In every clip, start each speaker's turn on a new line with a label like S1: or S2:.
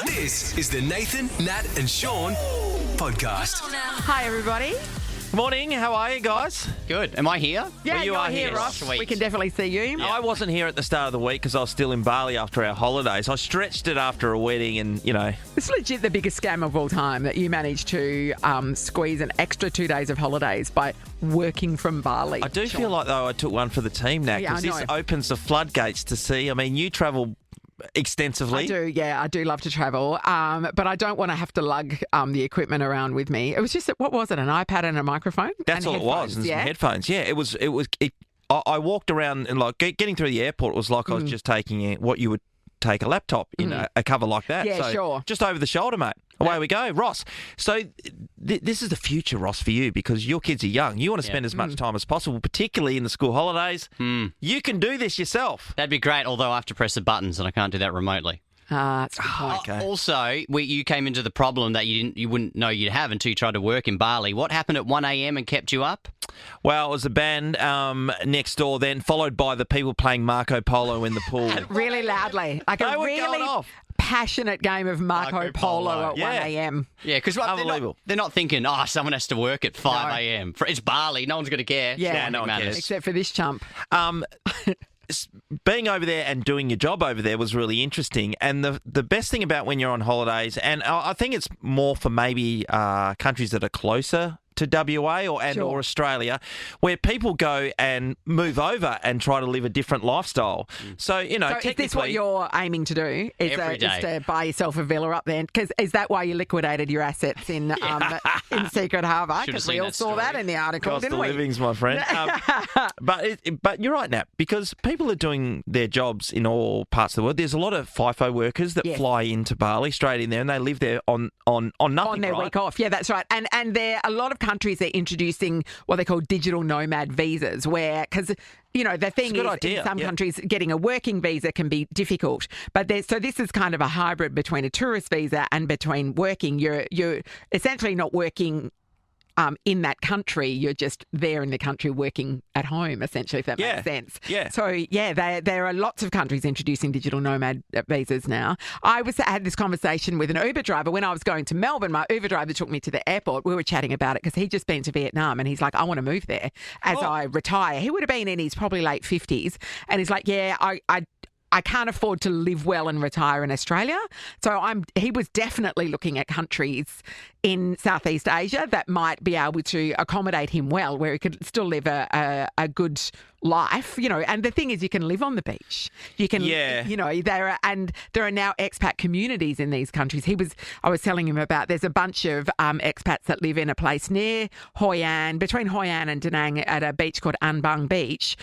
S1: This is the Nathan, Nat and Shaun podcast.
S2: Hi, everybody.
S3: Morning, how are you guys?
S4: Good. Am I here?
S2: Yeah,
S3: Well, you
S2: you're
S3: are
S2: here,
S3: here.
S2: Ross.
S4: Sweet.
S2: We can definitely see you.
S3: I wasn't here at the start of the week because I was still in Bali after our holidays. I stretched it after a wedding and,
S2: It's legit the biggest scam of all time that you managed to squeeze an extra 2 days of holidays by working from Bali.
S3: I do feel like, though, I took one for the team now
S2: Yeah, I
S3: because this
S2: know.
S3: opens the floodgates to see. I mean, you travel extensively.
S2: I do, yeah. I do love to travel, but I don't want to have to lug the equipment around with me. It was just, what was it, an iPad and a microphone?
S3: That's
S2: and
S3: all it was, and
S2: yeah?
S3: some headphones. Yeah, I walked around and getting through the airport, it was like I was just taking what you would take a laptop in a cover like that.
S2: Yeah,
S3: so
S2: sure.
S3: Just over the shoulder, mate. Away we go. Ross, so this is the future, Ross, for you because your kids are young. You want to spend as much time as possible, particularly in the school holidays. You can do this yourself.
S4: That'd be great, although I have to press the buttons and I can't do that remotely.
S2: That's a good point.
S3: Okay.
S4: Also, you came into the problem that you wouldn't know you'd have until you tried to work in Bali. What happened at 1 a.m. and kept you up?
S3: Well, it was a band next door then, followed by the people playing Marco Polo in the pool.
S2: Really loudly. Like
S3: They
S2: a
S3: were going
S2: really
S3: off.
S2: passionate game of Marco Polo at
S3: Yeah.
S2: 1 a.m.
S4: Yeah, because
S3: Unbelievable.
S4: they're not thinking, someone has to work at 5
S2: No.
S4: a.m. It's Bali. No one's going to care.
S2: Yeah.
S3: Yeah, no one
S4: Matters.
S3: cares.
S2: Except for this chump.
S3: Being over there and doing your job over there was really interesting. And the best thing about when you're on holidays, and I think it's more for maybe countries that are closer to WA or
S2: Sure.
S3: Australia, where people go and move over and try to live a different lifestyle. So,
S2: So is
S3: technically...
S2: this what you're aiming to do?
S4: Every day.
S2: Is to buy yourself a villa up there? Because is that why you liquidated your assets in Secret Harbour?
S4: Should've
S2: Because we
S4: seen
S2: all
S4: that
S2: saw that
S4: story.
S2: in the article,
S3: Cost
S2: didn't
S3: of
S2: we?
S3: livings, my friend. But you're right, Nat, because people are doing their jobs in all parts of the world. There's a lot of FIFO workers that
S2: Yes.
S3: fly into Bali straight in there, and they live there on nothing.
S2: On their
S3: right?
S2: week off. Yeah, that's right. And there a lot of countries are introducing what they call digital nomad visas where, because, the thing
S3: a good
S2: is
S3: idea,
S2: in some
S3: yeah.
S2: countries getting a working visa can be difficult. But so this is kind of a hybrid between a tourist visa and between working. You're essentially not working in that country, you're just there in the country working at home, essentially, if that
S3: Yeah.
S2: makes sense.
S3: Yeah.
S2: So, there are lots of countries introducing digital nomad visas now. I had this conversation with an Uber driver when I was going to Melbourne. My Uber driver took me to the airport. We were chatting about it because he'd just been to Vietnam and he's like, I want to move there as I retire. He would have been in his probably late 50s. And he's like, yeah, I can't afford to live well and retire in Australia. So he was definitely looking at countries in Southeast Asia that might be able to accommodate him well, where he could still live a good life, And the thing is, you can live on the beach. You can, there are now expat communities in these countries. I was telling him about, there's a bunch of expats that live in a place near Hoi An, between Hoi An and Da Nang at a beach called An Bang Beach,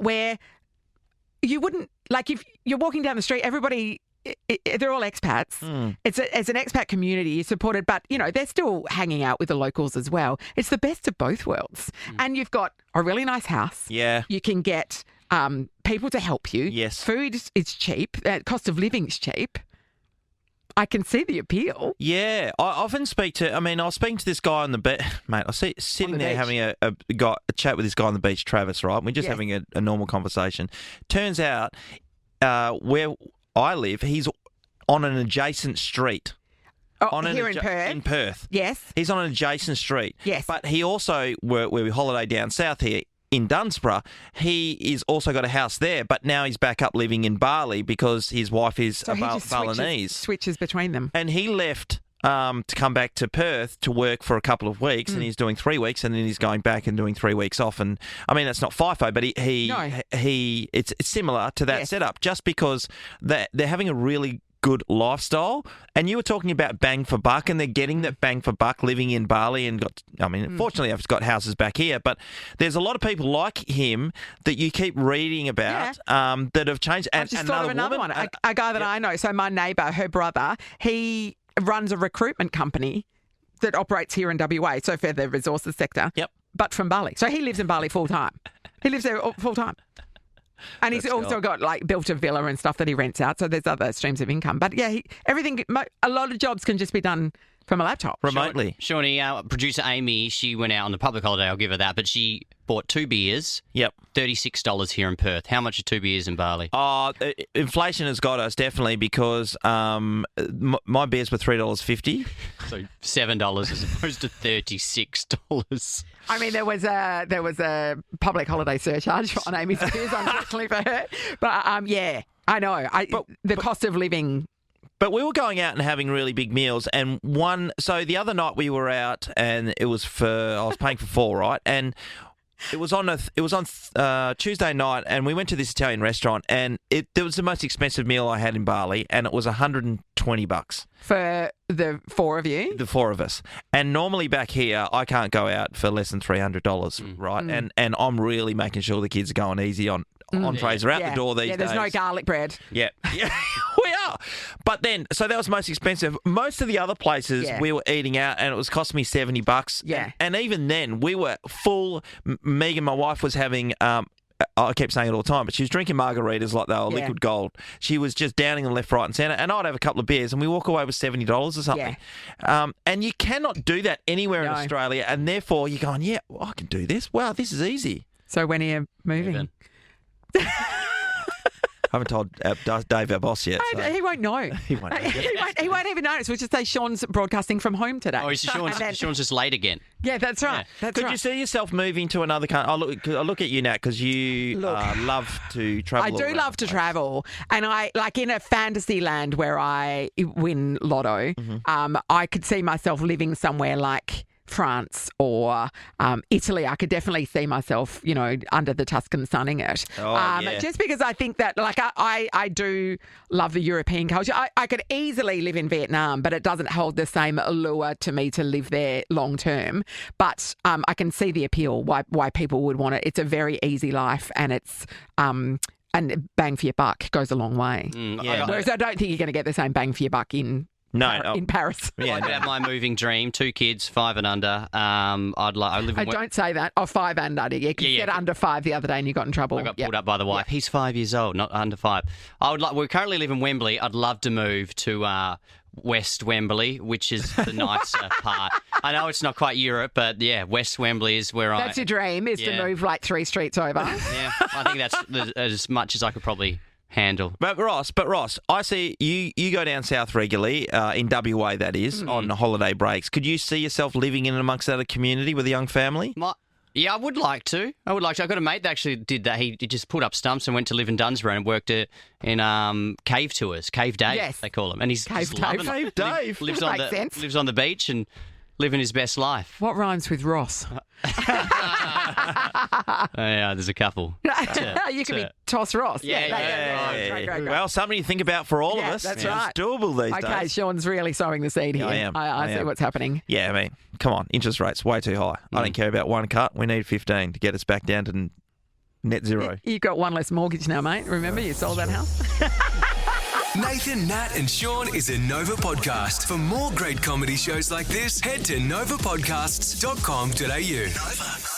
S2: where you wouldn't, like if you're walking down the street, everybody, they're all expats. It's an expat community, you're supported, but, they're still hanging out with the locals as well. It's the best of both worlds. And you've got a really nice house.
S3: Yeah.
S2: You can get people to help you.
S3: Yes.
S2: Food is cheap. Cost of living is cheap. I can see the appeal.
S3: Yeah, I often I was speaking to this guy on the beach, mate, I see sitting there
S2: beach.
S3: having a chat with this guy on the beach, Travis, right? We're just
S2: Yes.
S3: having a normal conversation. Turns out, where I live, he's on an adjacent street.
S2: Here in Perth.
S3: In Perth.
S2: Yes.
S3: He's on an adjacent street.
S2: Yes.
S3: But he also, where we holiday down south here, in Dunsborough, he is also got a house there, but now he's back up living in Bali because his wife is
S2: So he just
S3: Balinese.
S2: switches between them.
S3: And he left to come back to Perth to work for a couple of weeks, and he's doing 3 weeks, and then he's going back and doing 3 weeks off. And I mean, that's not FIFO, but it's similar to that
S2: Yes.
S3: setup, just because they're having a really good lifestyle. And you were talking about bang for buck, and they're getting that bang for buck living in Bali and fortunately I've got houses back here, but there's a lot of people like him that you keep reading about that have changed. And
S2: I've just thought of another one. A guy that I know. So my neighbour, her brother, he runs a recruitment company that operates here in WA, so for the resources sector, but from Bali. So he lives in Bali full time. He lives there full time. And he's also got built a villa and stuff that he rents out. So there's other streams of income. But yeah, a lot of jobs can just be done from a laptop.
S3: remotely.
S4: Shawnee, our producer Amy, she went out on the public holiday, I'll give her that, but she bought 2 beers,
S3: Yep.
S4: $36 here in Perth. How much are 2 beers in Bali?
S3: Inflation has got us definitely because my beers were $3.50.
S4: So $7 as opposed to $36.
S2: I mean, there was a public holiday surcharge on Amy's beers, unfortunately for her. But yeah, I know. The cost of living.
S3: But we were going out and having really big meals, and so the other night we were out, and I was paying for 4, right? And it was on Tuesday night, and we went to this Italian restaurant, and it was the most expensive meal I had in Bali, and it was $120
S2: For the 4 of you?
S3: the 4 of us. And normally back here, I can't go out for less than $300, right? And I'm really making sure the kids are going easy on trays. They're out the door these days.
S2: There's no garlic bread.
S3: Yeah, we are. But then, so that was most expensive. Most of the other places we were eating out, and it was costing me $70.
S2: Yeah.
S3: And even then, we were full. Megan, my wife, was having. I keep saying it all the time, but she was drinking margaritas like they were liquid gold. She was just downing them left, right, and centre. And I'd have a couple of beers, and we walk away with $70 or something. Yeah. And you cannot do that anywhere in Australia. And therefore, you're going, I can do this. Wow, this is easy.
S2: So when are you moving?
S3: I haven't told Dave, our boss, yet. So.
S2: He won't know.
S3: He won't know.
S2: He won't even notice. We'll just say Sean's broadcasting from home today.
S4: Oh, Sean's just late again.
S2: Yeah, that's right.
S4: Yeah.
S2: That's
S3: Could you see yourself moving to another country? I look at you now because you love to travel.
S2: I do love to travel, and I like in a fantasy land where I win lotto. I could see myself living somewhere like France or Italy. I could definitely see myself, under the Tuscan sun in it. Just because I think that, like, I do love the European culture. I could easily live in Vietnam, but it doesn't hold the same allure to me to live there long term. But I can see the appeal, why people would want it. It's a very easy life, and it's and bang for your buck goes a long way. Whereas I don't think you're going to get the same bang for your buck in Paris.
S4: Yeah, I have my moving dream. 2 kids, 5 and under. I live in.
S2: Don't say that. 5 and under. You said under 5 the other day, and you got in trouble.
S4: I got pulled up by the wife. He's 5 years old, not under 5. We currently live in Wembley. I'd love to move to West Wembley, which is the nicer part. I know it's not quite Europe, but West Wembley is where
S2: That's your dream, is to move like 3 streets over.
S4: Yeah, I think that's as much as I could probably handle.
S3: But Ross, I see you go down south regularly, in WA that is, on holiday breaks. Could you see yourself living in amongst that community with a young family?
S4: I would like to. I've got a mate that actually did that. He just put up stumps and went to live in Dunsborough and worked in cave tours. Cave Dave, they call him. And he's
S2: Cave Dave.
S3: Cave Dave.
S4: Lives on the beach and living his best life.
S2: What rhymes with Ross?
S4: There's a couple.
S2: You could be Toss Ross.
S3: Great. Well, something to think about for all of us.
S2: That's right.
S3: It's doable these days.
S2: Okay, Sean's really sowing the seed here.
S3: I am.
S2: I see what's happening.
S3: Yeah, I mean, come on. Interest rates way too high. I don't care about 1 cut. We need 15 to get us back down to net zero.
S2: You've got 1 less mortgage now, mate. Remember, you sold that house?
S1: Nathan, Nat and Shaun is a Nova podcast. For more great comedy shows like this, head to novapodcasts.com.au. Nova.